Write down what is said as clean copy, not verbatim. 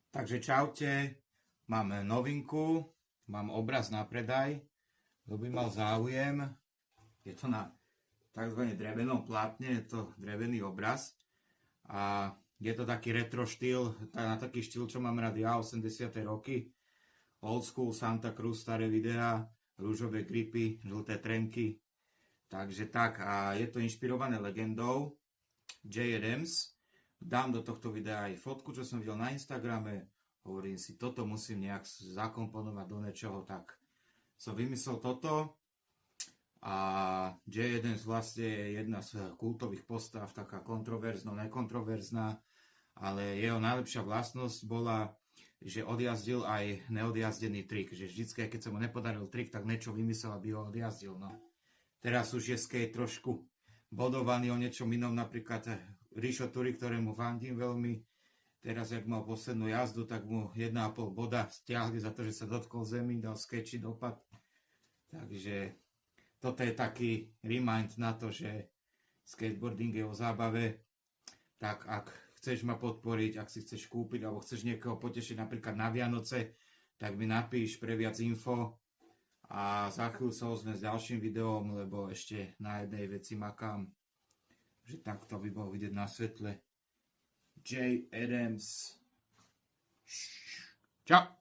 Takže čaute, mám novinku, mám obraz na predaj, kto by mal záujem, je to na tzv. Drevenom plátne, je to drevený obraz a je to taký retro štýl, na taký štýl, čo mám rád ja, 80. roky, old school, Santa Cruz, staré videá, rúžové gripy, žlté trenky, takže tak, a je to inšpirované legendou Jay Adams. Dám do tohto videa aj fotku, čo som videl na Instagrame. Hovorím si, toto musím nejak zakomponovať do niečoho, tak som vymyslel toto. A Jay Adams vlastne je jedna z kultových postav, taká kontroverzná, nekontroverzná, ale jeho najlepšia vlastnosť bola, že odjazdil aj neodjazdený trik. Že vždycky, keď sa mu nepodaril trik, tak niečo vymyslel, aby ho odjazdil. No. Teraz už je skate trošku bodovaný o niečom inom, napríklad Rišo Turi, ktorému fandím veľmi. Teraz, jak mal poslednú jazdu, tak mu 1,5 boda stiahli za to, že sa dotkol zemi, dal skeči dopad. Takže toto je taký remind na to, že skateboarding je o zábave. Tak ak chceš ma podporiť, ak si chceš kúpiť, alebo chceš niekoho potešiť napríklad na Vianoce, tak mi napíš pre viac info. A za chvíľu sa ozvem s ďalším videom, lebo ešte na jednej veci makám, že takto by bol vidieť na svetle. Jay Adams. Čau.